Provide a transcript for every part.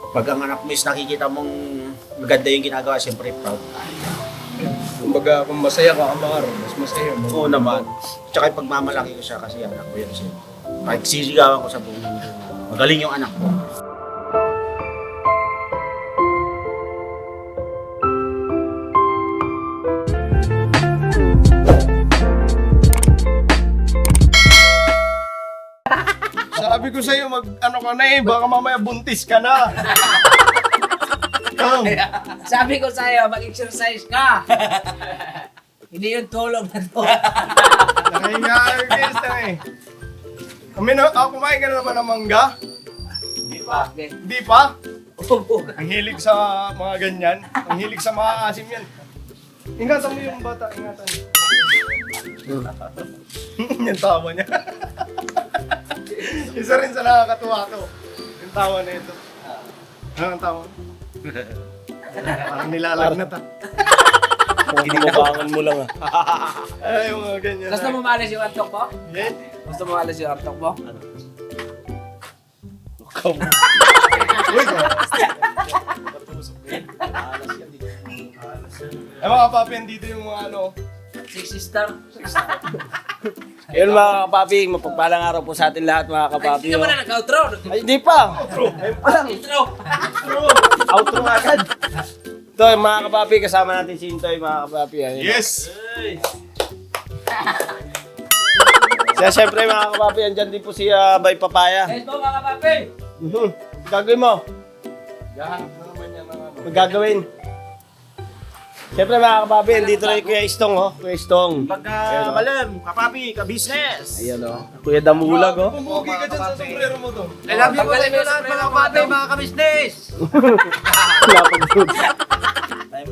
Pag ang anak mo is nakikita mong maganda yung ginagawa, siyempre proud. Kumbaga, kung masaya ka, Amar, mas masaya mo. Oo naman. Tsaka pagmamalaki ko siya kasi anak ko yun siya. Kahit sisigawan ko sa buong mundo, magaling yung anak ko. Sabi ko sa'yo, ano ka na eh, baka mamaya buntis ka na. Sabi ko sa'yo, mag-exercise ka. Hindi yung tulog na to. Nakahinga-artist na eh. Kumain ka na naman ng mangga? Bakit? Hindi pa? Ang hilig sa mga ganyan. Ang hilig sa mga asim yan. Ingatan mo yung bata, ingatan mo. Yung tawa niya. Isa rin sa nakakatuwa to. Yung tawa na ito. Ano ang tawa? Parang nilalagnat ah. Kinilabangan mo lang ah. Ay, yung mga ganyan. Gusto mo maalis yung antok mo? Yan. Gusto mo maalis yung antok mo? Uy, eh mga papi, andito yung mga ano. 6 star. Ayun mga kapapi, mapagpalang araw po sa atin lahat mga Ay, kapapi. hindi ka ba na nag-outro? Ay, hindi pa! Ayun pa lang. Intro. Outro nga agad. Ito, mga kapapi, kasama natin si Intoy, mga kapapi. Ayun. Yes! Kaya syempre mga kapapi, andyan din po si Bay Papaya. Let's go mga kapapi. Gagawin mo? Gahanap na naman yan ng ano. Magagawin. Siyempre mga kapapi, andito rin Kuya Istong, oh. Kuya Istong. Pagka malam, kapapi, ka-business. Ayan, oh. Kuya Damulag, oh. Pumugi ka dyan sa sombrero mo to. I love you Tanggalin mo yung lahat mga sombrero kapapi, mo. mga ka-business.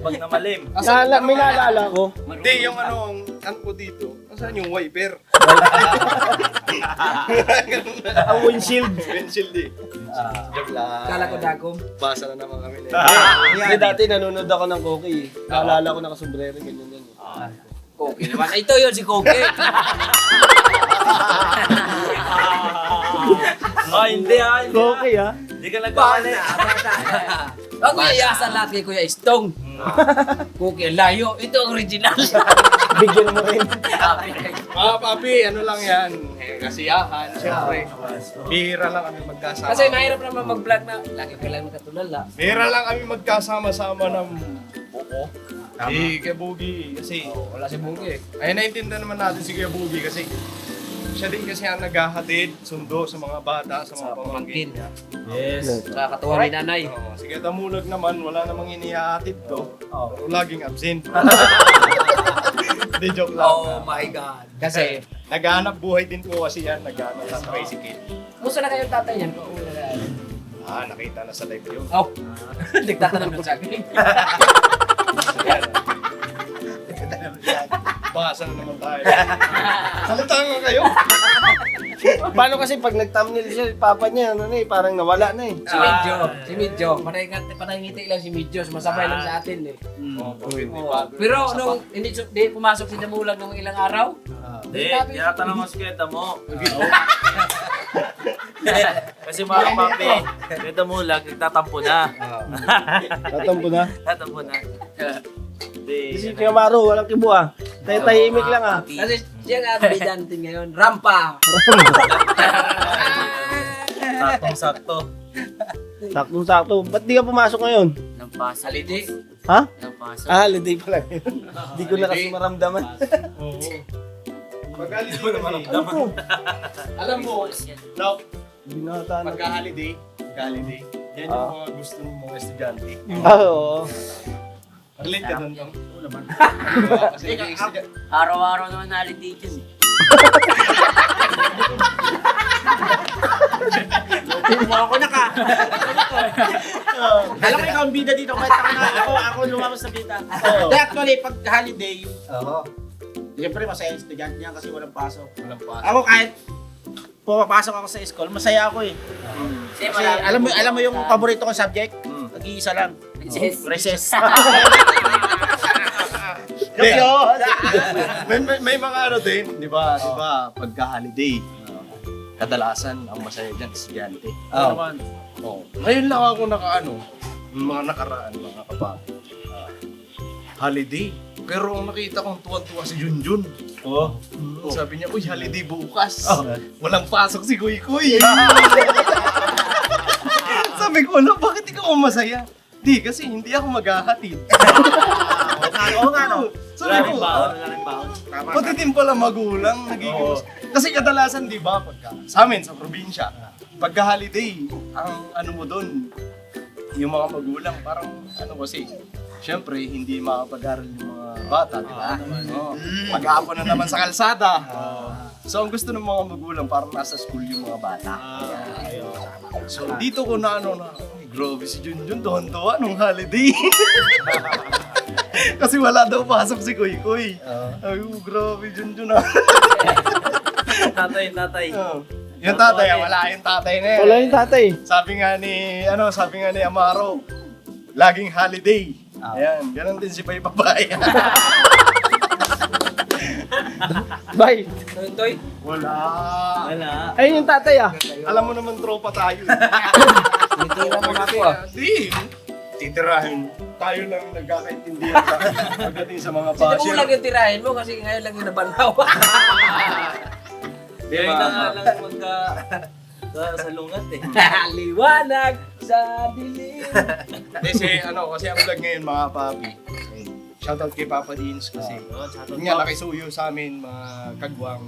Pag namalim. May naalala ko. Hindi, yung ano, ang ko dito. Nasaan yung wiper? Ang windshield. Windshield eh. Joke lang. Kala ko dagom. Basa na naman kami na Kasi dati nanonood ako ng Koki. Naalala ko nakasombrero, ganyan yan. Koki naman. Ito yun si Koki. Hindi Koki ah. Hindi ka nagkamali. Huwag mo iayasan lahat kay Kuya Istong. Koki ang layo. Ito ang original. Bigyan mo rin. Mga papi, ano lang yan. Kasiyahan, syempre. Bihira lang kami magkasama. Kasi mahirap naman mag-vlog na lagi ka lang nakatulala. Bihira lang kami magkasama-sama ng buko. Si Kuya Bugi kasi... Wala si Bungi. Ay, naintindihan naman natin si Kuya Bugi kasi siya din kasi ang naghahatid, sundo sa mga bata, sa mga pamangkin niya. Yes. Sa katuwa ni nanay. Si Kuya Damulag naman, wala namang inihahatid to. Pero laging absent. Hindi, joke lang. Oh my God. Kasi, Naghahanap buhay din po kasi yan, naghahanap ng tricycle. gusto na kayong tatay niyan? Nakita na sa live yun. Oh. Nagtatanong ko sa akin. Basa na naman tayo. Salita nga kayo. Paano kasi pag nag-thumbnail siya, papa niya, ano na eh, parang nawala na eh. Si Medyo. Panangiti lang si Medyo. Sumasabay lang sa atin eh. Pero nung hindi pumasok si Damulag nung ilang araw, Hindi, tinatanong ko si Kuya Damo. Kasi mga kapapi, Kuya Damulag, nagtatampo na. Tatampo na. Tatampo na. Kasi Kuya Maru, walang kibo ah. Tahimik lang ah. kasi siya nga ang bidante ngayon, Rampa. Saktong-sakto. Saktong-sakto. Ba't di ka pumasok ngayon? Nampasa. Salidi. Ha? Nampasa. Holiday pala ngayon. Di ko na kasi maramdaman. Pag-holiday mo naman. Ano po? Alam mo, no, Binata na. pagka-holiday, yan yung mga gusto ng mga estudyante. Oo. Relate ka doon, no? Oo naman. Kasi yung estudyante, Araw-araw naman holiday dyan. Ako na ka. Alam mo ikaw ang bida dito, kahit ako lumabas sa bida. Kaya actually, pag holiday, siyempre masaya yung estudyante niya kasi walang pasok. walang pa. Ako kahit pumapasok ako sa school, masaya ako eh. Kasi alam mo yung paborito kong subject? Nag-iisa lang. Recess. May mga ano din, di ba? Di ba, pagka-holiday, kadalasan ang masaya dyan, estudyante. Ano naman? Oh. Ngayon lang ako yung mga nakaraan, mga kapapi. Holiday. Pero ang nakita kong tuwan-tuwa si Junjun. Oh. Sabi niya, uy, holiday bukas. Walang pasok si Kuy Kuy. Sabi ko, bakit ikaw masaya? Di, kasi hindi ako maghahatid. Oo nga, no? Sabi ko, Wala rin baon. Tama. pati din pala magulang, nagiging... Kasi kadalasan, di ba, sa amin, sa probinsya, pagka holiday, ang ano mo doon, yung mga magulang, parang kasi, syempre, hindi makapag-aral yung mga bata, di ba? Mag-aapon na naman sa kalsada. So, ang gusto ng mga magulang, parang nasa school yung mga bata. So, dito ko na grabe si Junjun, tuwan-tuwa nung holiday. Kasi wala daw pasok si Kuy Kuy. Ay, grabe Junjun Tatay. Yung tatay, wala yung tatay na yun. Wala yung tatay. Sabi nga ni Amaro, laging holiday. Ayan, ganun din si Bay Babae. Bay, Toy, Wala. ayun yung tatay ah. Alam mo naman tropa tayo. tinitira mo ako ah. Di, titirahin. Tayo lang nagkakaintindihan pagdating sa mga Sino mo basher. lang yung tirahin mo kasi ngayon lang yung nabanaw. Ngayon na nga lang magka... sa lungat eh. Liwanag sa dilim. Kasi kasi ang vlog ngayon mga papi. Shoutout kay Papa Dins kasi yun nga nakisuyo sa amin mga kagwang.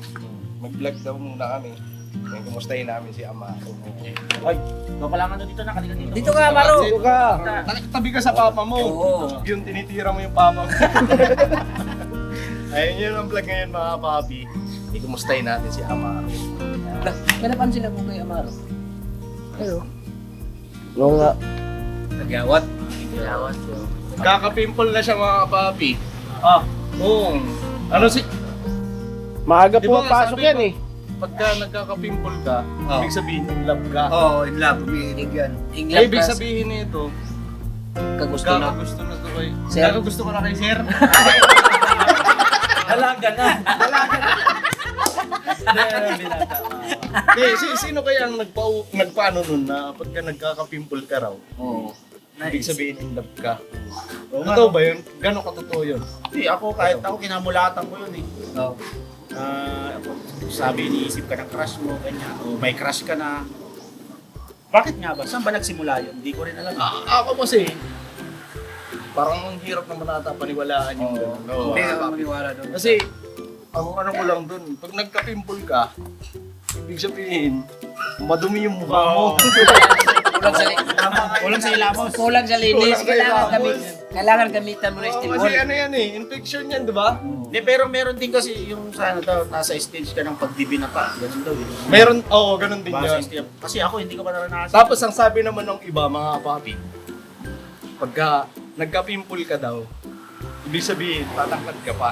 Mag-vlog daw muna kami. Ngayon kumustahin namin si Amaro. Ay, ikaw pala nga dito na, kanina dito. Dito ka, Maro. Dito ka. Tabi ka sa papa mo. Oo. Yung tinitira mo yung papa mo. Ayun yun ang vlog ngayon mga papi. Kumustahin natin si Amaro. Kanapansin ako kay Amaro. Oo nga. Nagyawat. Kakapimple na siya mga papi. Oo. Maaga Di ba, pumapasok sabi yan ko- eh. Pagka nagkakapimple ka, ibig sabihin in love ka. Oo, in love. Umiinig yan. In Kaya love ibig ka. sabihin nito, Kagusto na. kakagusto na to kay... Sir? Kakagusto ko na kay Sir. Halaga na. Sino kaya ang nagpaano nun na pagka nagkakapimple ka raw, Oo. ibig sabihin in love ka? Totoo ba yun? Gano'ng katotoo yun? Hindi, kahit ako kinamulatan ko yun eh. Oo. Sabi, iniisip ka ng crush mo, ganyan. O may crush ka na. Bakit nga ba? Saan ba nagsimula yun? Hindi ko rin alam. Ako kasi, parang ang hirap naman nata paniwalaan yung gano'n. Hindi ka maniwala doon. Kasi, ang ano ko lang dun, pag nagka-pimple ka, ibig sabihin, madumi yung mukha mo. Kulang sa ilamos. Kulang sa linis. Kulang sa ilamos. Kailangan gamitan mo na Oo, steam kasi oil. ano yan eh, infection yan, di ba? Hindi, pero meron din kasi yung sa nasa stage ka ng pagdibi na pa. Ganun daw eh. Meron, ganun din Basta yan. stage. Kasi ako hindi ko pa naranasan. Tapos ang sabi naman ng iba, mga papi, pagka nagka-pimple ka daw, ibig sabihin, tatangkad ka pa.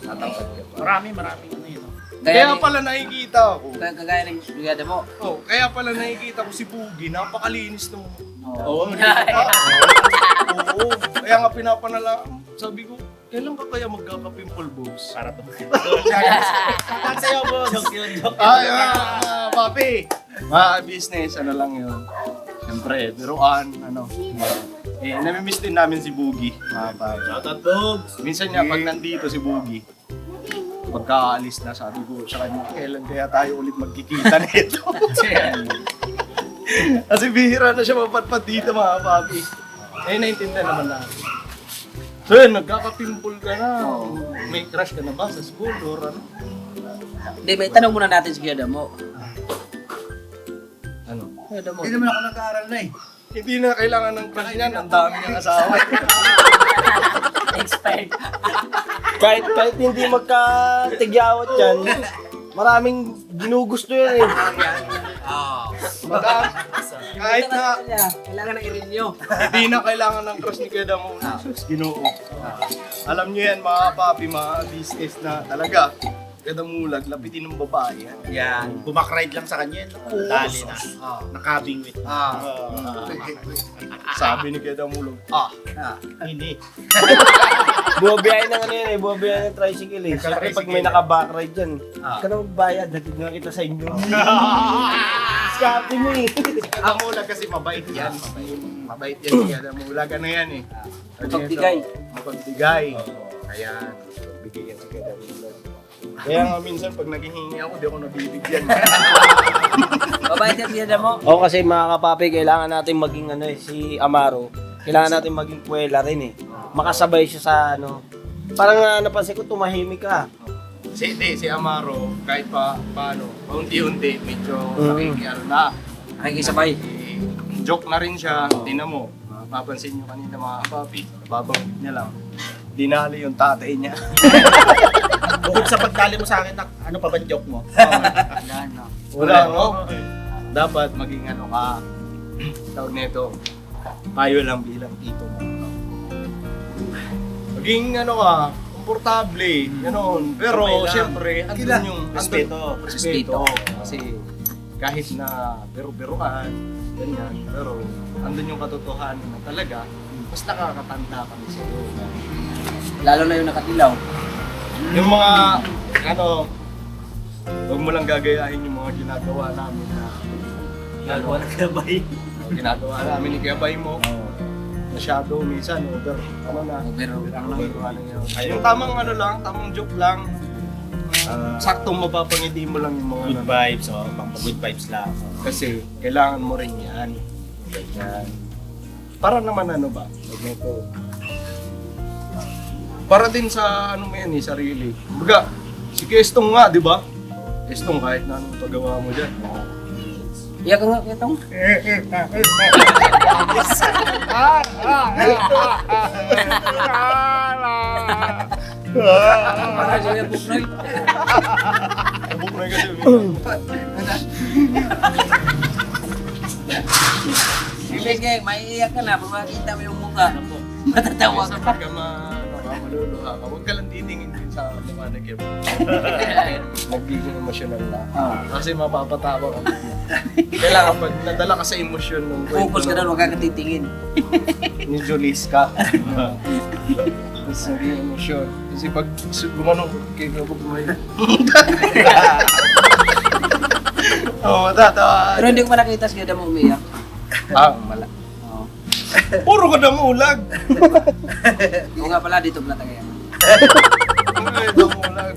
Tatangkad ka pa. Maraming ano yun. Kaya pala nakikita ako. Kagaya ng brigada mo. Kaya pala nakikita ko si Pugi, napakalinis nung... Oo. Oo. Kaya nga pinapanala, sabi ko, kailan ka kaya magkaka-pimple boss? Para to. Shoutout sa'yo, boss. Papi! Mga business, ano lang yun. Siyempre, biruan, namimiss din namin si Bugi, mga papi. Shoutout dogs. Minsan nga, pag nandito si Bugi, pagkaalis na, sabi ko sa kanya, kailan kaya tayo ulit magkikita nito? Kasi bihira na siya mapatpat dito, mga papi. Naintindihan naman natin. So yun, nagkaka-pimple ka na. May crush ka na ba sa school or ano? Hindi, may tanong muna natin si Kuya Damo. Ano? Kuya Damo. Hindi naman ako nag-aaral na eh. Hindi na kailangan ng crush niyan, ang dami niyang asawa. Expired. Kahit hindi magkatigyawat yan, maraming ginugusto yan eh. Kahit na Kailangan na i-renew. hindi na kailangan ng crush ni Kuya Damo. Ginoo. Alam niyo yan mga papi, mga business na talaga. Kada mulag, lapitin ng babae. Yan. Bumakride lang sa kanya. Dali na. Nakabing with. Sabi ni Kuya Damulog, hindi. Buwabiyahin ng ano yan eh, buwabiyahin ng tricycle eh. Siyempre pag may naka-backride dyan, ka na magbayad, hatid nga kita sa inyo. Diskarte mo eh. Damulag kasi mabait yan. Mabait yan siya. Damulag ano yan eh. Mapagbigay. Mapagbigay. Ayan. Mapagbigay yan si Kuya Damulag. Kaya nga minsan pag naghihingi ako, di ako nabibigyan. Babae ka siya mo. Oo, kasi mga kapapi, kailangan natin maging si Amaro, kailangan natin maging puwela rin eh. Makasabay siya sa parang napansin ko, tumahimik ka. Si Amaro, kahit paano, paunti-unti, medyo nakikiano na. Nakikisabay. Joke na rin siya, tingnan mo. Mapapansin nyo kanina mga kapapi, babangit niya lang. Dinali yung tatay niya. Bukod sa pagdali mo sa akin, ano pa ba joke mo? Wala, no? Dapat maging ka, tawag nito, payo lang bilang tito mo. Maging ka, komportable, gano'n. Pero Okay lang. siyempre, andun yung Respeto. respeto. Kasi kahit na biro-biroan, ganyan, pero andun yung katotohanan na talaga, mas nakakatanda kami sa iyo. Lalo na yung nakatilaw. Yung mga, huwag mo lang gagayahin yung mga ginagawa namin na Gagawa ng gabay. ginagawa namin ni Gabay mo. Masyado, minsan, over na. Yung tamang tamang joke lang. Saktong mapapangiti mo lang yung mga Good vibes, pang good vibes lang. Kasi kailangan mo rin yan. Ganyan. Para naman huwag nito. Para din sa mo yan sarili. Baga, si Kestong nga, di ba? Kestong kahit na anong paggawa mo dyan. Iyak ka nga, Ketong. Para siya yung buknoy. Buk na kasi. Imbes nga, maiiyak ka na, pag makikita mo yung mukha. Matatawa ka pa. Pag ka maluluha ka, huwag ka lang titingin din sa mukha na Kim. Nagiging emosyonal na. Kasi mapapatawa ka. Kailangan pag nadala ka sa emosyon ng Focus ka doon, huwag ka katitingin. ni Jolis ka. Tapos naging emosyon. Kasi pag gumanong kay Gabo buhay. Oo, matatawa. Pero hindi ko pa nakita si Adam umiyak. Mala. Puro ka damulag. Oo nga pala, dito pala tayo. Ay, damulag.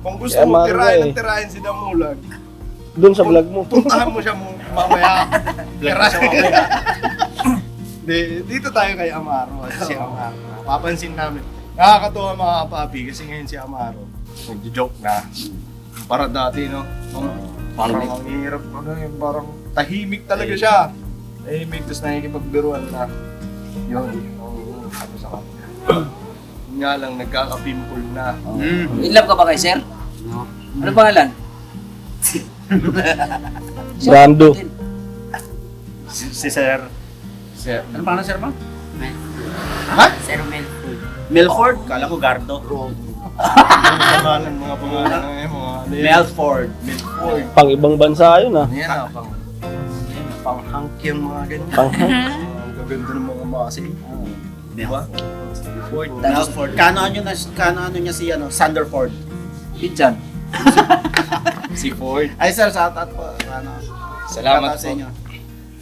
Kung gusto Kaya mo mahal tirahin ka tirahin si damulag, Doon sa vlog mo. puntahan mo siya mamaya. Tirahin mamaya. Dito tayo kay Amaro. Si Amaro. Papansin namin. Nakakatuwa mga kapapi kasi ngayon si Amaro nagjo-joke na. Para dati, no? Parang ang hirap, parang tahimik talaga siya. Tahimik, tapos nakikipagbiruan na. Yun, ano sa kanya. Yun nga lang, nagkaka-pimple na. In love ka ba kay Sir? Ano pangalan? Brando. Si Sir. Ano pangalan Sir mo? Ha? Sir Melford. Kala ko Gardo. Pangalan, mga pangalan mga Melford. Melford. Pang ibang bansa yun Yan na, pang-hunk yung mga ganyan. Ang gaganda ng mga masi. Diba? Melford. Melford. Kano niya si Sanderford. Pinchan. Si Ford. Ay Sir, shout out po. Salamat sa inyo.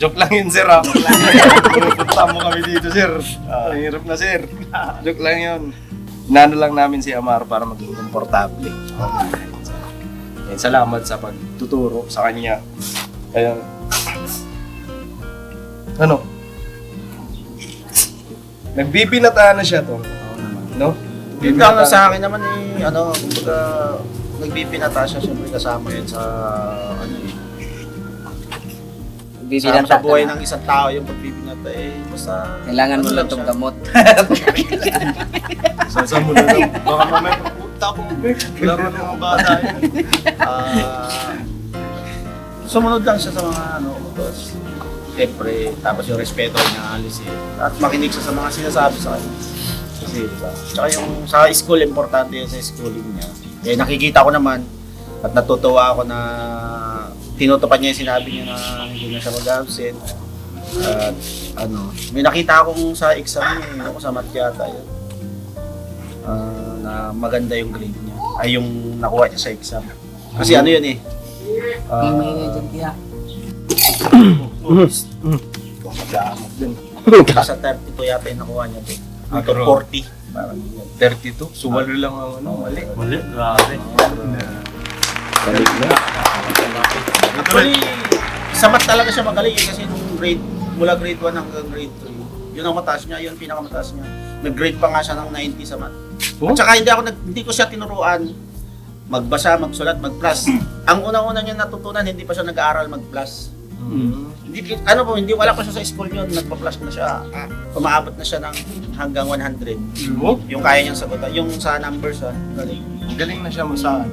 Joke lang yun, sir. Pupunta mo kami dito, sir. Ang hirap na, sir. Joke lang yun. Inano lang namin si Amar para maging komportable. Salamat sa pagtuturo sa kanya. Kaya, nagbibinataan na siya to. No? Yun lang sa akin naman kumbaga nagbibinata siya, siyempre kasama yun sa sa buhay ng isang tao yung pagbibinata basta Kailangan mo lang itong gamot. Sa mo na lang. Baka mamaya pagpunta ko. Laro ng mga bata yun. Sumunod lang siya sa mga tapos siyempre, tapos yung respeto niya alisin. At makinig siya sa mga sinasabi sa kanya. Kasi diba? Tsaka yung sa school, importante yun sa schooling niya. Nakikita ko naman at natutuwa ako na tinutupad niya yung sinabi niya na hindi na siya mag-absent. At may nakita akong sa exam niya, sa math yata yun. Na maganda yung grade niya. Ay yung nakuha niya sa exam. Kasi yun May dyan kaya. Kung mag-aamok din. Sa 32 yata yung nakuha niya doon. Out of 40. Parang yun. 32. So, walo lang ang mali. Mali, grabe. Actually, sa math talaga siya magaling kasi nung mula grade 1 hanggang grade 3. Yun ang mataas niya, yun pinakamataas niya. Nag-grade pa nga siya ng 90 sa math. At saka hindi ko siya tinuruan magbasa, magsulat, mag-plus. Ang unang-una niya natutunan, hindi pa siya nag-aaral mag-plus. Hindi wala pa siya sa school yun, nagpa-plus na siya. Umaabot na siya ng hanggang 100. Yung kaya niyang sagutan, yung sa numbers galing. Galing na siya mo sa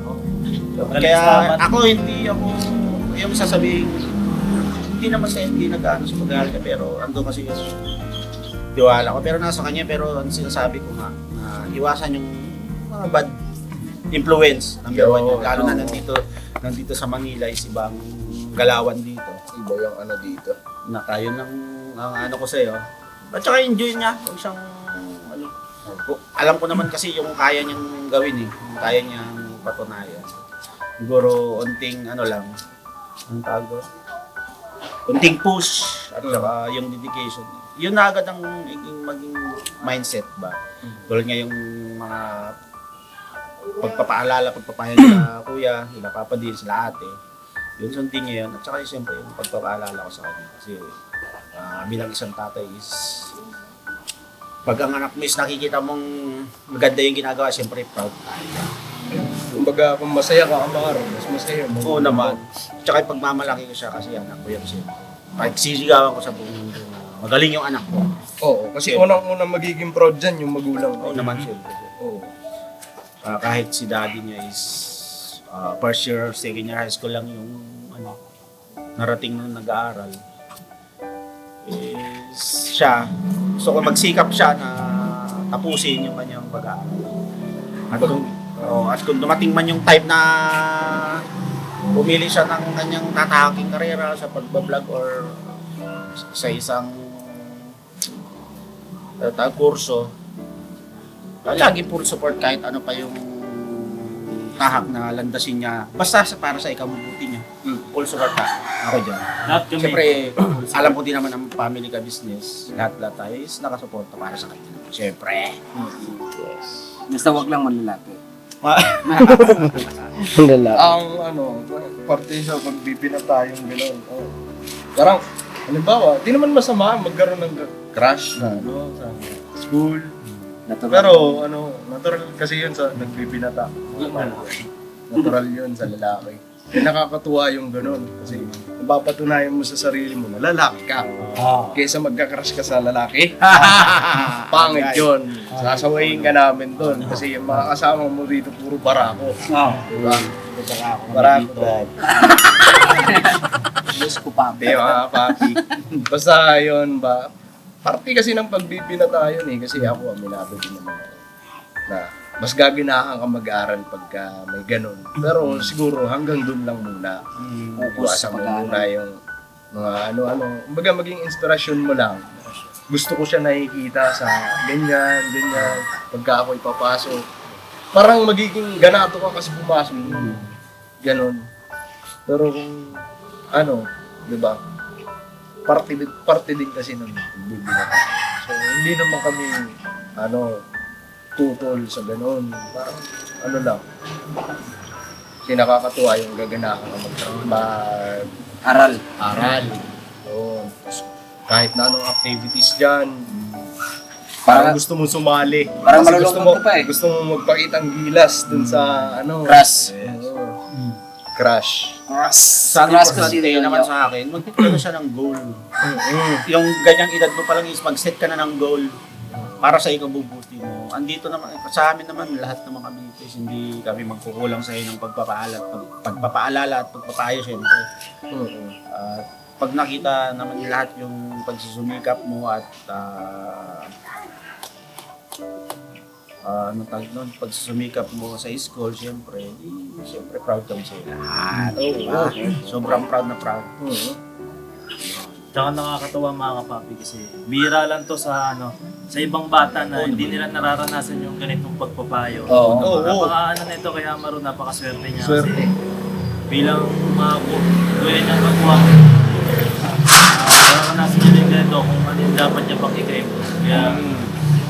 Kaya ako yung sasabihin, hindi naman sa hindi nag-ano sa pag-aaral niya, pero ando kasi yung tiwala ko. Pero nasa kanya, pero ang sinasabi ko nga, na iwasan yung mga bad influence. Number one yun. Lalo na nandito sa Manila, is ibang galawan dito. Iba yung dito. Na tayo ang ano ko sa'yo. At saka enjoy niya. Huwag siyang, alam ko naman kasi yung kaya niyang gawin yung kaya niyang patunayan. Siguro, unting lang, ang tawag doon? Unting push at saka yung dedication. Yun na agad ang maging mindset ba? Tulad nga yung mga pagpapahayag nila kuya, nila papa din, sila ate. Yun sundin niya yun. At saka siyempre yung pagpapaalala ko sa kanya. Kasi bilang isang tatay is pag ang anak mo is nakikita mong maganda yung ginagawa, siyempre proud tayo. Kumbaga, kung masaya ka, Amaro, mas masaya mo. Oo naman. Tsaka yung pagmamalaki ko siya kasi anak ko yan siya. Pagsisigawan ko sa buong mundo na magaling yung anak ko. Oo, kasi unang-unang magiging proud dyan yung magulang. Oo naman siyempre. Oo. Kahit si daddy niya is first year, second year high school lang yung narating nung nag-aaral. Is siya, gusto ko magsikap siya na tapusin yung kanyang pag-aaral. At kung dumating man yung type na pumili siya ng kanyang tatahaking karera sa pagbablog or sa isang kurso, lagi full support kahit ano pa yung tahak na landasin niya. Basta para sa ikabubuti niya. Full support ka. Ako dyan. Lahat kami. Siyempre, alam ko din naman ang family ka business. Lahat tayo is nakasuporta para sa kanya. Siyempre. Yes. Basta wag lang manlalaki. Ang parte sa pagbibinata yung gano'n. Parang, halimbawa, di naman masama magkaroon ng crush na sa school. Pero natural kasi yun sa nagbibinata. Natural yun sa lalaki. Nakakatuwa yung gano'n kasi napapatunayan mo sa sarili mo na lalaki ka. Kaysa magka-crush ka sa lalaki. Pangit yun. Sasawayin ka namin doon kasi yung mga kasama mo dito puro barako. Diba? Barako. Diyos ko pa. Hindi mga papi. Basta yun ba? Parte kasi ng pagbibinata yun kasi ako aminado din naman ako na mas gaganahan ka mag-aaral pagka may ganun. Pero siguro hanggang dun lang muna. Iwasan mo muna yung mga kumbaga maging inspirasyon mo lang. Gusto ko siya nakikita sa ganyan. Pagka ako ipapasok. Parang magiging ganato ka kasi pumasok. Ganon. Pero kung di ba? Parte din kasi ng bibinata. So hindi naman kami tutol sa ganun. Parang lang. Kasi nakakatuwa yung gaganahan ka Aral. So, kahit na anong activities dyan, parang gusto mong sumali. Parang Kasi gusto malulungkot ka pa eh. Gusto mo magpakitang gilas dun sa Crush. Crush. Sa importante naman sa akin, magkano siya ng goal. Yung ganyang edad mo pa lang is mag-set ka na ng goal para sa ikabubuti mo. Andito naman, sa amin naman, lahat naman kami dito is hindi kami magkukulang sa inyo ng pagpapaalala at pagpapayo syempre. At pag nakita naman lahat yung pagsusumikap mo at pagsusumikap mo sa school, syempre proud kami sa lahat. Sobrang proud na proud. Tsaka nakakatawa mga kapapi kasi bira lang to sa sa ibang bata na hindi nila nararanasan yung ganitong pagpapayo. Napaka nito kaya Amaro, napakaswerte niya kasi bilang mga kuya niya kapwa dapat niya pang i-improve. Kaya,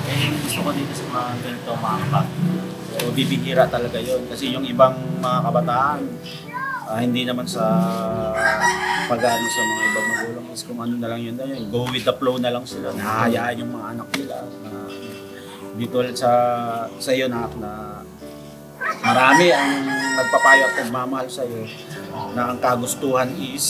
yung gusto ko dito sa mga ganito, mga kapatid. So, bibihira talaga yon kasi yung ibang mga kabataan, hindi naman sa pag-ano sa mga ibang magulang is kung ano na lang yun, go with the flow na lang sila, nahahayaan yung mga anak nila. Hindi tulad sa iyo na marami ang nagpapayo at nagmamahal sa iyo na ang kagustuhan is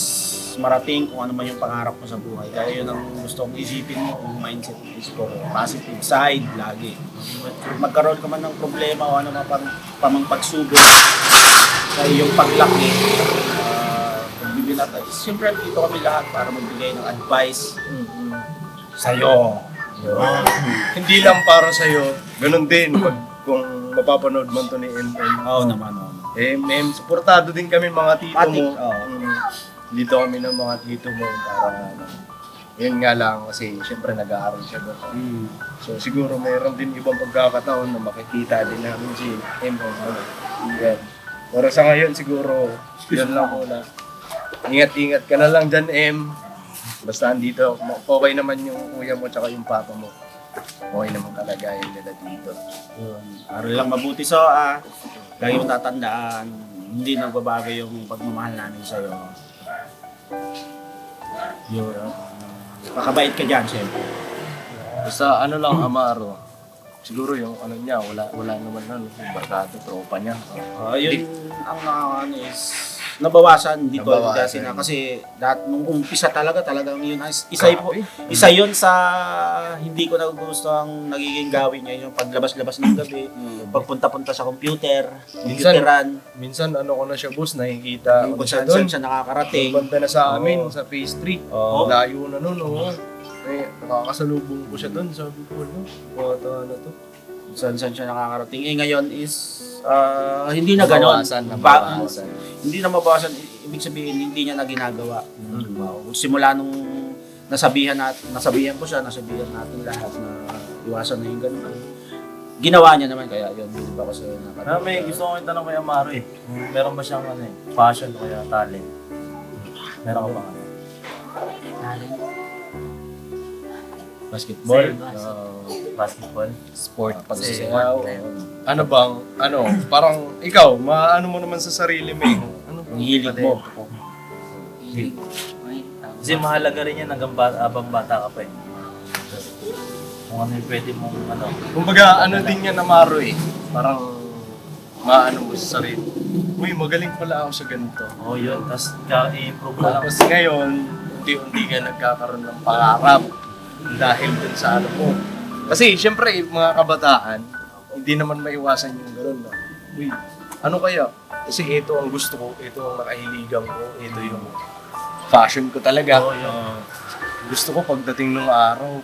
marating kung ano man yung pangarap mo sa buhay. Kaya yun ang gusto kong isipin mo, kung mindset is for positive side lagi. Magkaroon ka man ng problema o ano man pamang pagsubok sa iyong paglaki, kung bibinata, siyempre dito kami lahat para magbigay ng advice sa'yo. Hindi lang para sa'yo, ganun din pag kung mapapanood man to ni MM. Oo naman. MM, suportado din kami mga tito Pati, mo. oo. Dito kami ng mga tito mo para yun nga lang kasi syempre nag-aaral siya doon. So siguro mayroon din ibang pagkakataon na makikita din namin si MM. Yan. Pero sa ngayon siguro, yun lang muna. Ingat-ingat ka na lang dyan, M. Basta andito, okay naman yung kuya mo tsaka yung papa mo. Okay naman kalagayan nila dito. Aral lang mabuti so, lagi mo tatandaan, hindi nagbabago yung pagmamahal namin sa'yo. Yun. Makabait ka dyan, siyempre. Basta ano lang, Amaro. Siguro yung ano niya, wala naman yung barkado, tropa niya. Yun ang ano is nabawasan dito Nabawasan. kasi nung umpisa talagang yun isa yun sa hindi ko nagugustuhan nagiging gawin niya yung paglabas-labas ng gabi, pagpunta-punta sa computeran, Minsan ano ko na siya, boss, nakikita kung ko siya saan doon. siya nakakarating. Banda na sa amin, sa phase 3. Oo. Layo na nun, oh. Nakakasalubong ko siya doon, sabi ko, bata na to. Saan siya nakakarating. Ngayon is hindi na gano'n. Hindi na mabawasan. Ibig sabihin, hindi niya na ginagawa. Simula nung nasabihan ko siya, nasabihan natin lahat na iwasan na yung gano'n. Ginawa niya naman, kaya yun, hindi ba ko sa'yo May gusto ko yung tanong kay Amaro meron ba siyang passion o kaya talent? Meron ka ba? basketball. Basketball? Sport, pagsasayaw. Parang ikaw, maano mo naman sa sarili mo. Ano Ang hilig mo. Kasi mahalaga rin yan hanggang abang bata ka pa Kung ano yung pwede mong Kumbaga, din yan, Amaro Parang maano mo sa sarili. Uy, magaling pala ako sa ganito. yun. Tapos i-improve mo lang. Tapos ngayon, unti-unti ka nagkakaroon ng pangarap dahil dun sa ano mo. Kasi syempre, mga kabataan, hindi naman maiwasan yung gano'n na, uy, ano kaya? Kasi ito ang gusto ko, ito ang nakahiligan ko, ito yung fashion ko talaga. Gusto ko pagdating ng araw,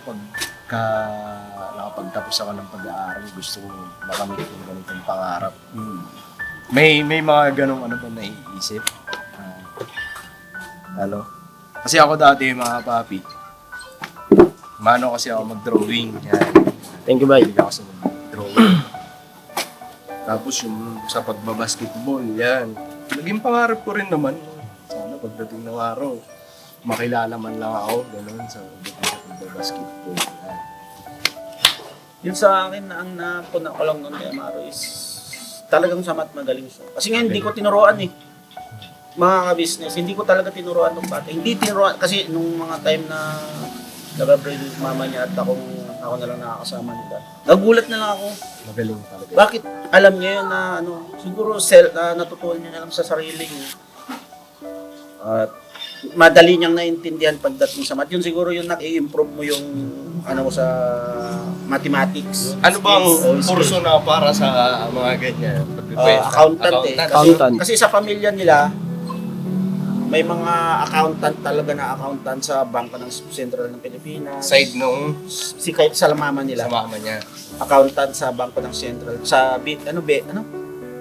nakapagtapos ako ng pag-aaral, gusto ko makamit yung ganitong pangarap. May mga ganong ba naiisip? Kasi ako dati, mga papi, kasi ako mag-drawing. Yan. Thank you, bye. Hindi ako sa mag-drawing. Tapos yung sa pagbabasketball, yan. Naging pangarap ko rin naman. Sana pagdating ng araw, makilala man lang ako, gano'n, sa pagbabasketball. Yan. Yun sa akin, ang napuna ko lang nun kay Amaro is talagang sa math magaling siya. Kasi nga hindi ko tinuruan mga ka-business, hindi ko talaga tinuruan ng bata. Hindi tinuruan, kasi nung mga time na nag-abroad yung mama niya at ako na lang nakakasama nila. Nagulat na lang ako. Magaling talaga. Bakit alam niya yun na siguro natutunan niya na lang sa sarili niya. At madali niyang naintindihan pagdating sa math. Yun siguro yung nag-i-improve mo yung mo sa mathematics. Ano bang skills, kurso na para sa mga ganyan? Accountant. Kasi sa pamilya nila, may mga accountant sa Bangko ng Sentral ng Pilipinas. Side nung Sa mama nila. sa mama niya. Accountant sa Bangko ng Sentral.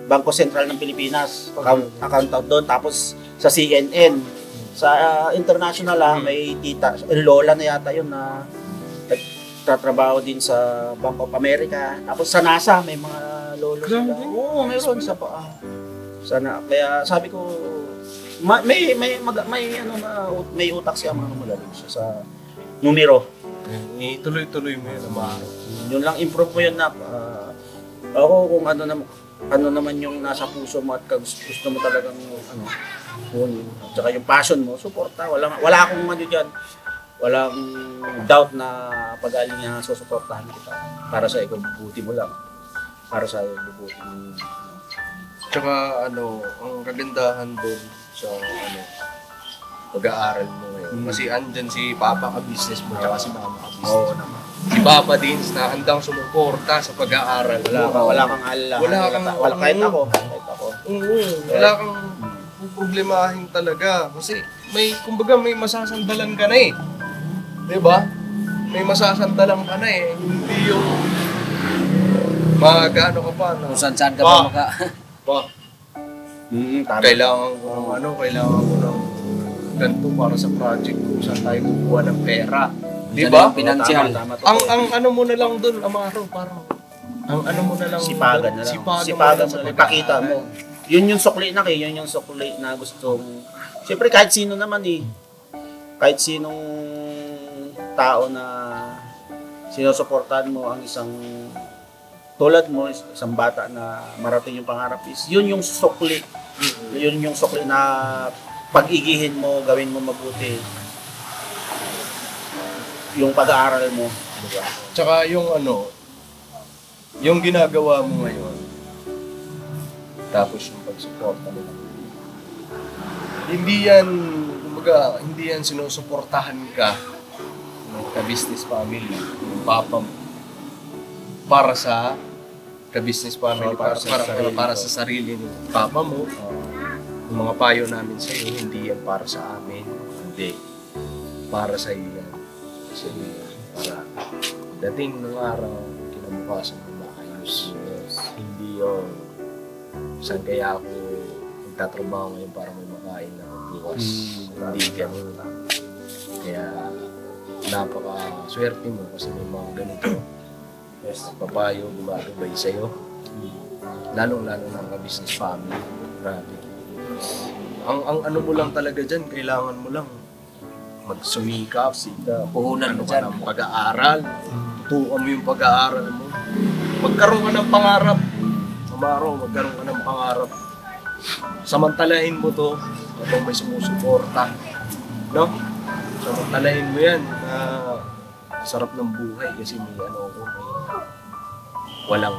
Bangko Sentral ng Pilipinas. Accountant doon. Tapos sa CNN. Sa international may tita. Lola na yata yun na nagtatrabaho din sa Bank of America. Tapos sa NASA may mga lolo sila. Oo, meron sa sana. Kaya sabi ko, may utak siya, mga magaling siya sa numero. Ituloy-tuloy mo yun, Amaro. Yun lang, improve mo yun na. Ako kung ano naman yung nasa puso mo at gusto mo talagang ano, yun, at saka yung passion mo, suporta. Wala akong ano dyan. Walang doubt na pag-aling niya susuportahan kita. Para sa ikaw, bubuti mo lang. Para sa iyo, bubuti mo. Tsaka ano, ang kagandahan doon sa pag-aaral mo ngayon. Kasi andyan si Papa ka-business mo, tsaka si Mama ka-business Oo mo. naman. Si Papa Dins na handang sumuporta sa pag-aaral mo. Wala kang alala. Kahit ako. Oo, wala kang problemahin talaga. Kasi kumbaga may masasandalan ka na eh. Diba? May masasandalan ka na eh. Hindi yung magano ka pa na. Kung saan ka pa maka... Tama. Kailangan ko ng ganito para sa project ko. Saan tayo kukuha ng pera. Diba? Pinansyal. Tama. Ang ano mo na lang dun, Amaro, parang ang ano mo na lang Sipagan na lang. Sipagan mo. Ipakita mo. Yun yung sukli na yun yung sukli na gustong... Siyempre kahit sino naman kahit sinong tao na sinusuportahan mo ang isang tulad mo, isang bata na marating yung pangarap is, yun yung sukli. Yun yung sukli na pag-igihin mo, gawin mo mabuti yung pag-aaral mo. Diba? Tsaka yung yung ginagawa mo ngayon, tapos yung pagsuporta mo lang. Hindi yan sinusuportahan ka ng ka-business family, yung papa mo, para sa ka-business family, para sa sarili ni papa mo. Yung mga payo namin sa iyo, hindi yan para sa amin. Hindi. Para sa iyo yan. Kasi para dating ng araw, kinabukasan mo maayos. Hindi yun. Saan kaya ako magtatrabaho ngayon para may makain na bukas? Hindi ganun lang. Kaya napaka-swerte mo kasi may mga ganito. Papayo, gumagabay sa'yo. Lalong-lalo na ang ka-business family. Grabe. Ang ano mo lang talaga dyan, kailangan mo lang magsumikap, puhunan mo ka ng pag-aaral, tutukan mo yung pag-aaral mo. Magkaroon ka ng pangarap. Amaro, magkaroon ka ng pangarap. Samantalahin mo to habang may sumusuporta. No? Samantalahin mo yan na sarap ng buhay kasi may wala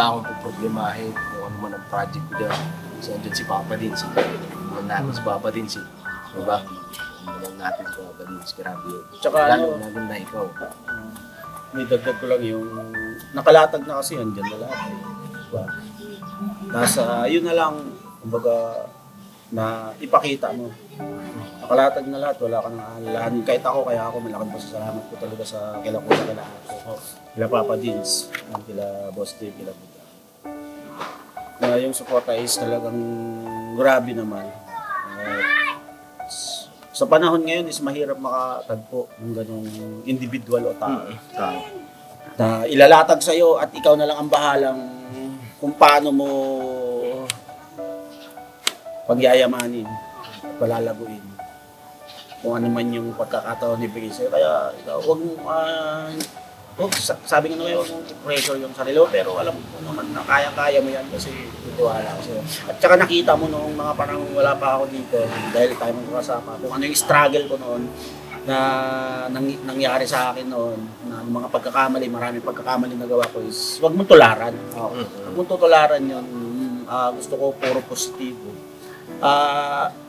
akong problemahin kung ano man ang project ko dyan. Kasi andyan si Papa Dins. Hindi natin si Papa Dins. Diba? Hindi natin si Papa Dins. Grabe yun. Tsaka lalo na ikaw. May dagdag ko lang yung nakalatag na kasi yan dyan na lahat. Diba? Yun na lang, kumbaga, na ipakita mo. Nakalatag na lahat, wala ka nang alalahan. Kahit ako, kaya ako malaking pasasalamat ko talaga sa kila Kuya, kila Ako, kila Papa Dins, kila Boss Dave, kila Buda. Na yung suporta is talagang grabe naman. Sa panahon ngayon is mahirap makatagpo ng ganong individual o tao. Na ilalatag sa'yo at ikaw na lang ang bahalang kung paano mo pagyayamanin, palalaguin. Kung ano man yung pagkakataon ibigay sa'yo. Kaya ikaw, sabi nga naman, huwag mong pressure yung sarili mo, pero alam mo naman na kaya-kaya mo yan kasi tutuwala ko sa'yo. At saka nakita mo noong mga panahon wala pa ako dito, dahil tayo magkakasama, kung ano yung struggle ko noon, na nangyari sa akin noon, na mga pagkakamali, maraming pagkakamali na gawa ko is, huwag mong tularan. Huwag mong tutularan yun. Gusto ko puro positibo.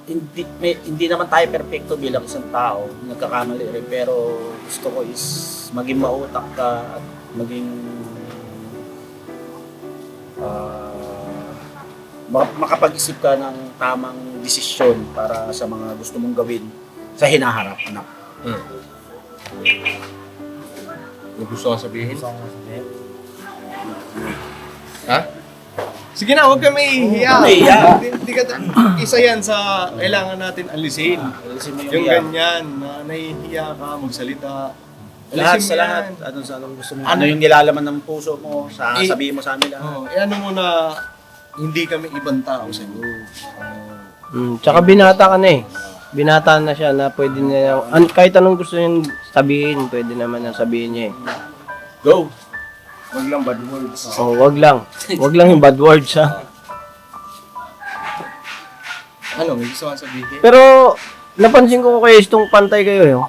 Hindi naman tayo perfecto bilang isang tao, nagkakamali rin, pero gusto ko is maging mautak ka at maging makapag-isip ka ng tamang desisyon para sa mga gusto mong gawin sa hinaharap, anak. May gusto kang sabihin? Ha? Sige na, huwag ka mahihiya. Hindi ka isa yan sa kailangan natin alisin. Alisin mo Yung ganyan, na nahihiya ka, magsalita. Lahat Alisin sa mo lahat, yan. anong gusto mo? Ano yung nilalaman ng puso mo? Sabihin mo sa amin lahat. Ano mo na hindi kami ibang tao sa iyo. Tsaka binata ka na eh. binata na siya na pwede niya, kahit anong gusto niya sabihin, pwede naman na sabihin niya eh. Go! Wag lang bad words. Oh, wag lang. Wag lang yung bad words ha. Ano, may gusto kang sabihin? Pero, napansin ko kayo, itong pantay kayo eh. Oh.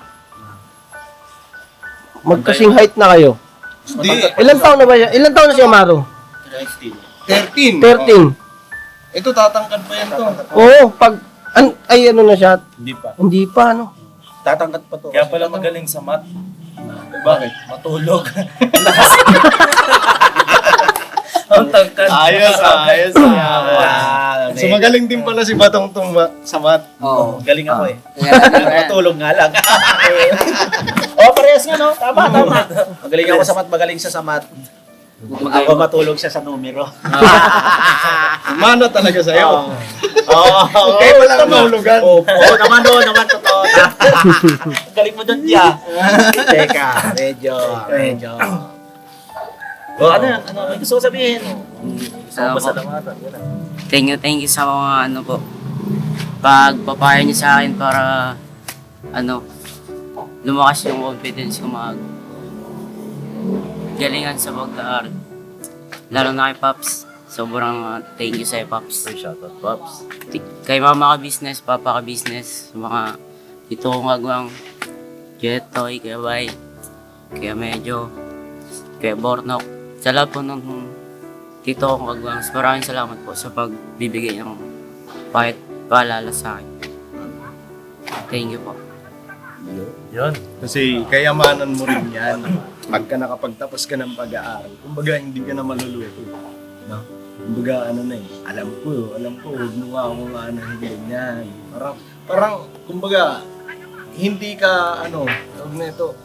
Magkasing height na kayo. Hindi. Ilan taon na ba siya? Ilan taon na si Amaro? 13. 13. Ito, tatangkad pa yan to. Oo, pag, ay ano na siya? Hindi pa. Hindi pa, ano? Tatangkat pa to. Kaya pala magaling sa math. Bakit? Matulog. Ang tangkad. Ayos. So magaling din pala si Batong sa mat. Oo. Galing ako eh. Kaya, Matulog nga lang. Parehas nga no? Tama. Magaling ako sa mat, magaling siya sa mat. Ako matulog siya sa numero. Mana talaga sa'yo. Oo. Okay, wala kang mahulugan. Oo, naman totoo. Galing mo doon, Tia. Teka, medyo. Ano, may gusto ko sabihin? Gusto ko pasalamatan. Thank you sa mga ano po. Pagpapayo niyo sa akin para lumakas yung confidence ko galingan sa pag-aaral. Lalo na kay Pops. Sobrang thank you sa'yo, Pops. Shoutout, Pops. Kay Mama ka business, Papa ka business, mga tito kong kagwang, Jetoy, Kuya Bay, Kuya Medyo, Kuya Bornok. Sa lahat po ng tito kong kagwang, maraming salamat po sa pagbibigay ng paalala sa akin. Thank you po. Yun. Kasi kayamanan mo rin yan. Pagka nakapagtapos ka ng pag-aaral, kumbaga hindi ka na maluluto. No? Kumbaga ano na eh, alam ko, huwag mo nga akong anahin yan. Parang, kumbaga, hindi ka, tawag na ito,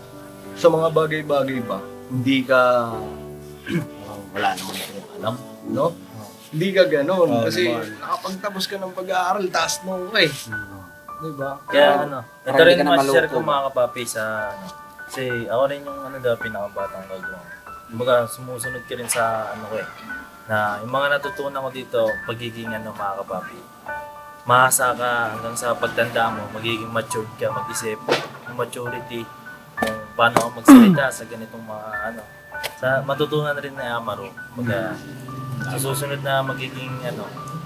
sa mga bagay-bagay ba, hindi ka, wala naman ako alam, no? Hindi ka ganon, kasi nakapagtapos ka ng pag-aaral, taas mo eh. Diba? Kaya ito Parang rin hindi ka na ma-share maloko. ko mga kapapi sa kasi ako rin yung pinakabatang kagawang. Kumbaga sumusunod ka rin sa ko na yung mga natutunan ko dito, pagiging mga kapapi. Mahasa ka hanggang sa pagtanda mo, magiging matured ka mag-isip, yung maturity, kung paano ka magsalita sa ganitong mga sa matutunan rin na Amaro. Kumbaga sa susunod na magiging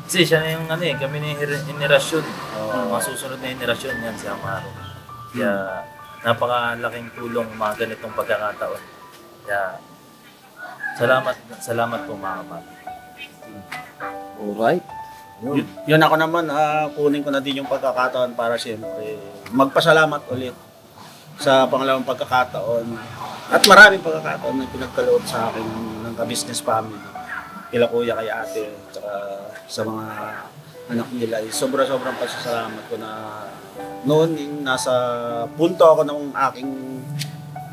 kasi siya na yung kami na yung henerasyon. Mga susunod na henerasyon yan si Amaro. Kaya napakalaking tulong mga ganitong pagkakataon. Kaya salamat po mga kapatid. Alright. Yun ako naman, kunin ko na din yung pagkakataon para siyempre magpasalamat ulit sa pangalawang pagkakataon. At maraming pagkakataon na pinagkaloob sa akin ng ka-business family. Kila kuya, kay ate, tsaka sa mga anak nila. Sobrang pasasalamat ko na noon nasa punto ako ng aking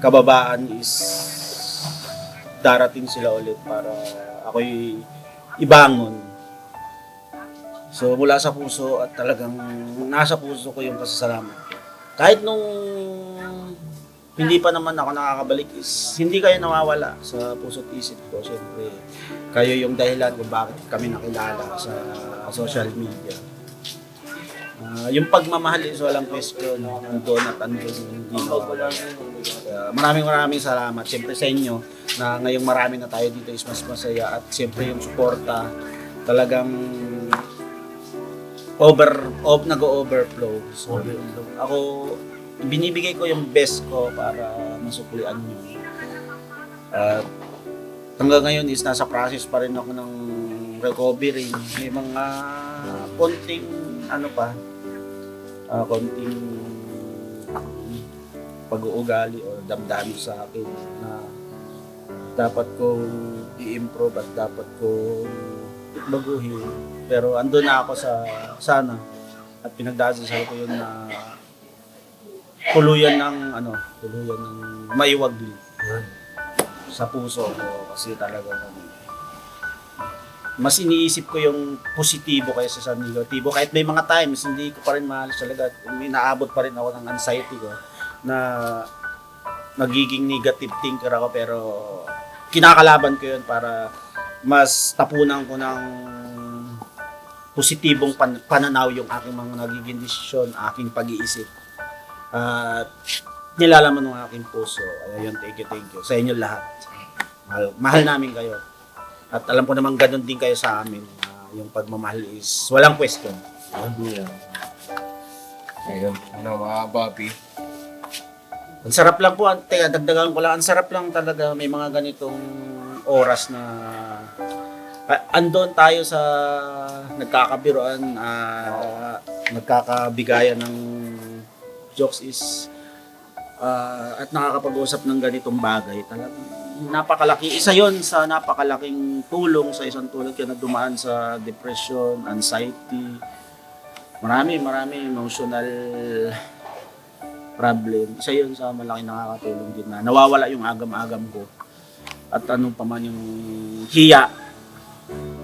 kababaan is darating sila ulit para ako'y ibangon. So mula sa puso at talagang nasa puso ko yung pasasalamat ko. Kahit nung hindi pa naman ako nakakabalik is hindi kayo nawawala sa puso't isip ko. Siyempre, kayo yung dahilan kung bakit kami nakilala sa social media. Yung pagmamahal is walang question, nandun at andun, hindi nawawala. Maraming salamat siyempre sa inyo na ngayong marami na tayo dito is mas masaya at siyempre yung suporta talagang nag-overflow. So, ako binibigay ko yung best ko para masuklian nyo. At hanggang ngayon is nasa process pa rin ako ng recovery. May mga konting konting pag-uugali o damdamin sa akin na dapat kong i-improve at dapat kong baguhin. Pero andun na ako sa sana at pinagdadasal ko yun na tuluyan ng maiwagli sa puso ko kasi talaga mas iniisip ko yung positibo kaysa sa negatibo. Kahit may mga times hindi ko pa rin maalis talaga. Inaabot pa rin ako ng anxiety ko na nagiging negative thinker ako pero kinakalaban ko yun para mas tapunan ko ng positibong pananaw yung aking mga nagiging desisyon, aking pag-iisip. At nilalaman ng aking puso. Ayun, thank you. Sa inyo lahat. Mahal namin kayo. At alam ko naman ganun din kayo sa amin. Yung pagmamahal is walang question. Ayun, mga papi. Ang sarap lang po, teka, dagdagan ko lang, ang sarap lang talaga may mga ganitong oras na andon tayo sa nagkakabiruan, nagkakabigayan ng jokes is at nakakapag-usap ng ganitong bagay. Talagang napakalaki. Isa yon sa napakalaking tulong sa isang tulad kaya na dumaan sa depression, anxiety, marami emotional problem. Isa yun sa malaking nakakatulong din na nawawala yung agam-agam ko at anong pa man yung hiya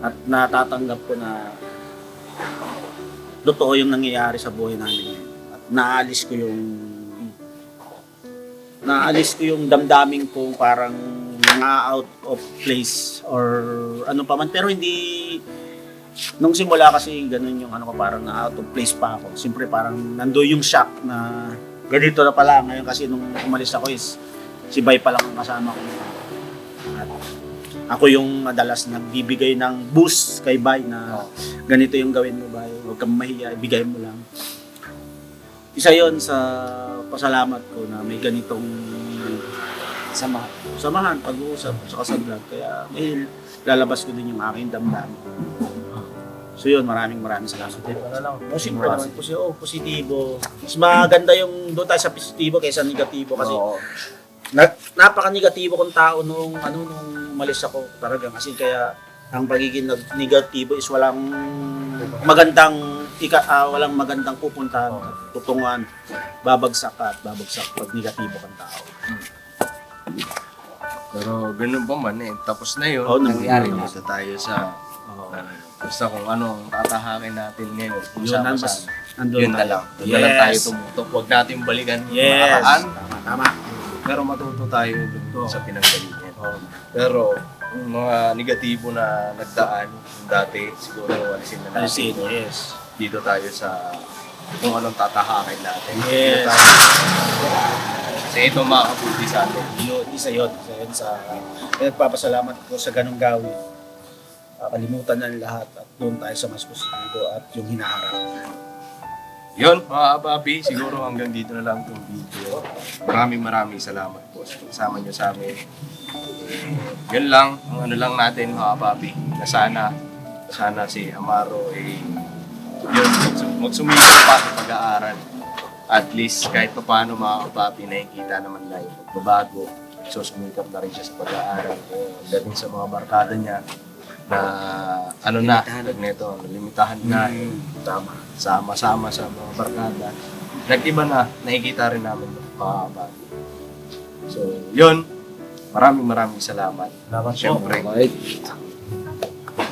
at natatanggap ko na totoo yung nangyayari sa buhay namin at naalis ko yung damdamin ko parang out of place or ano pa man, pero hindi nung simula kasi ganun yung ano ko, parang na out of place pa ako. Siyempre parang nandoon yung shock na ganito na pala. Ngayon kasi nung umalis ako is si Bay pa lang ang kasama ko. At ako yung madalas nagbibigay ng boost kay Bay na ganito yung gawin mo, Bay. Huwag kang mahiya, ibigay mo lang. Isa yon sa pasalamat ko na may ganitong samahan, pag-uusap, saka sa vlog. Kaya may lalabas ko din yung aking damdamin. So yun, maraming salamat. Siyempre naman positibo. Mas maganda yung doon tayo sa positibo kaysa negatibo kasi napaka-negatibo kong tao nung umalis ako talaga kasi kaya ang pagiging negatibo is walang magandang pupuntahan, tutungan, babagsak pag negatibo kang tao. Pero ganun pa man tapos na yun. nangyari na. Dito tayo sa basta kung ano ang tatahakin natin ngayon. Yun na lang. Doon na lang tayo tumutok. Huwag natin balikan yung nakaraan. Tama. Pero matuto tayo dun sa pinanggalingan. Pero yung mga negatibo na nagdaan dati, siguro alisin na natin. Yes. Dito tayo sa kung anong tatahakin natin. Yes. Kasi ito makakabuti sa atin. Isa yun sa nagpapasalamat ko sa ganung gawin. Kalimutan na lahat at doon tayo sa mas positibo at yung hinaharap. Yun, mga kapapi, siguro hanggang dito na lang itong video. Maraming salamat po sa kasama nyo sa amin. Yun lang, ang ano lang natin mga kapapi, na sana si Amaro magsumikap pa sa pag-aaral. At least kahit pa paano mga kapapi, nakikita naman na yung pagbabago. So sumikap na rin siya sa pag-aaral. Dating sa mga barkada niya, na limitahan na tama, sama-sama sa mga barkada. Nag-iba na, nakikita rin namin mga kabady. So, yun. Maraming salamat. Siyempre,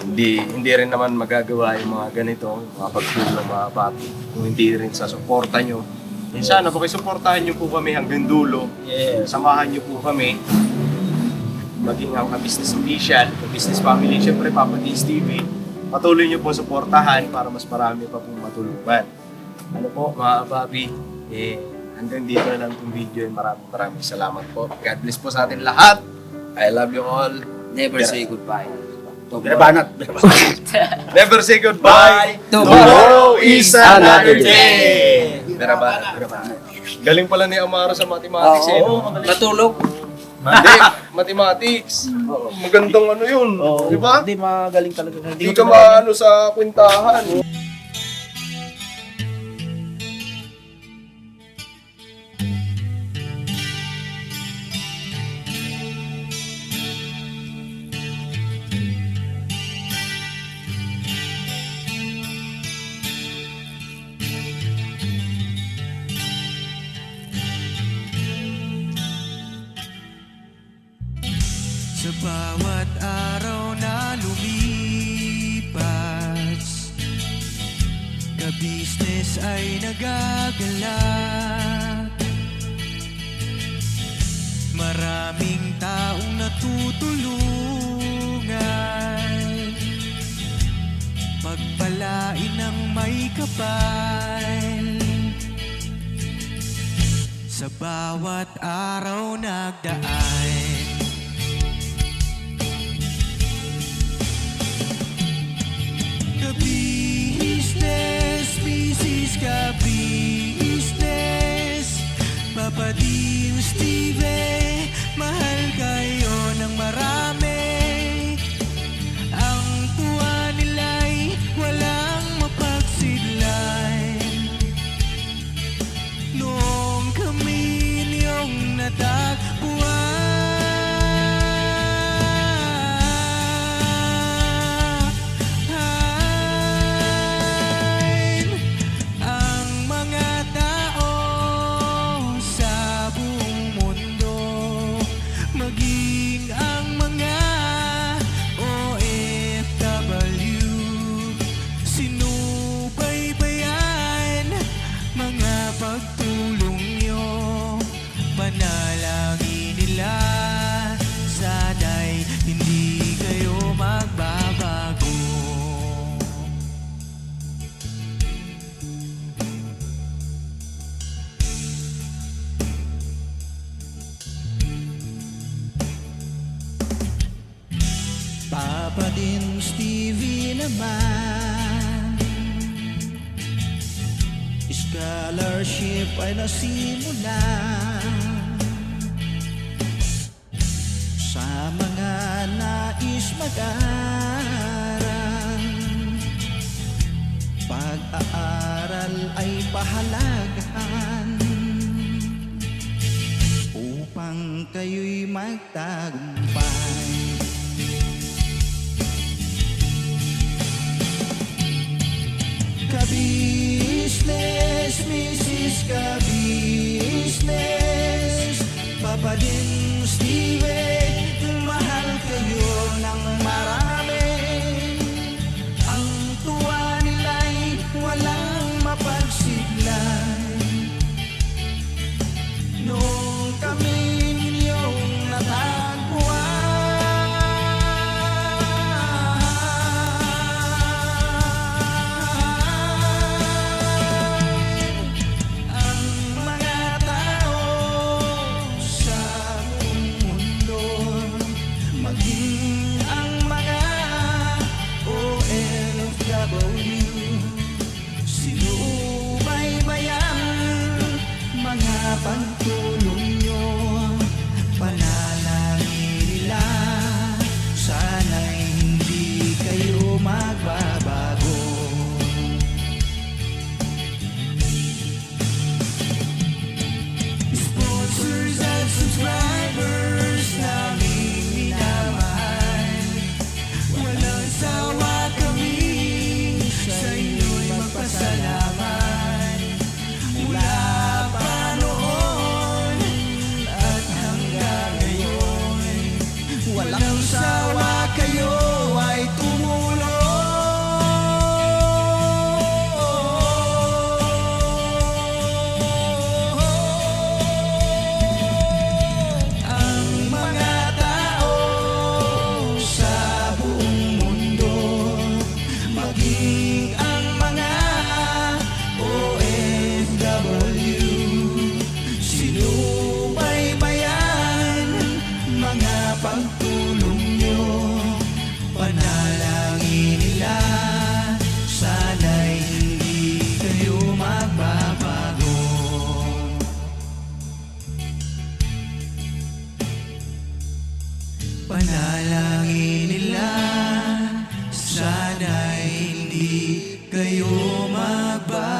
hindi rin naman magagawa yung mga ganito, mga pagtulong mga papi. Kung hindi rin sa suporta nyo. Sana pakisuportahan nyo po kami hanggang dulo. Samahan nyo po kami. Maging ang business official, business family, syempre Papa D's TV. Patuloy nyo po suportahan para mas marami pa pong matulungan. Ano po mga papi, hanggang dito na lang itong video. Maraming salamat po. God bless po sa atin lahat. I love you all. Never say goodbye. Birabanat. Never say goodbye. Tomorrow is another day. Birabanat. Galing pala ni Amaro sa mathematics. Natulog. Hindi, mathematics. Magandang ano yun. Di ba? Hindi magaling talaga. Hindi ka maano sa kwintahan. Sa bawat araw na lumipas, ka-business ay nagagalak. Maraming taong natutulungan pagpalain ng may kapal. Sa bawat araw nagdaan, ka-business, misis ka-business, Papa Dean, Steve, mahal kayo ng marami. Ang tuwa nila'y walang mapagsidlay. Noong kami niyong natagpuan, ang mga tao sa buong mundo, maging ang mga OFW, sinubaybayan mga pagtulong nyo, panalangin nila, sana'y hindi kayo magbabago. Papa din Stevie naman, scholarship ay nasimula sa mga nais mag-aral. Pag-aaral ay pahalagahan upang kayo'y magtagumpay. Ka-business, misis ka-business, Papa din Steve, mahal kayo ng marami. Ang tuwa nila'y walang mapagsiglay. Noong kami ninyong natagpuan, pagtulong nyo, panalangin nila, sana'y hindi kayo magbabago. Sponsors at subscribers naming minamahal, walang sawa kami sa inyo'y magpasalamat. Mula walang sawa kayo ay tumulong. Ang mga tao sa buong mundo, maging ang mga OFW, sinubaybayan mga pagtulong nyo, panalangin nila, sana'y hindi kayo magbabago. Panalangin nila, sana'y hindi kayo magbabago.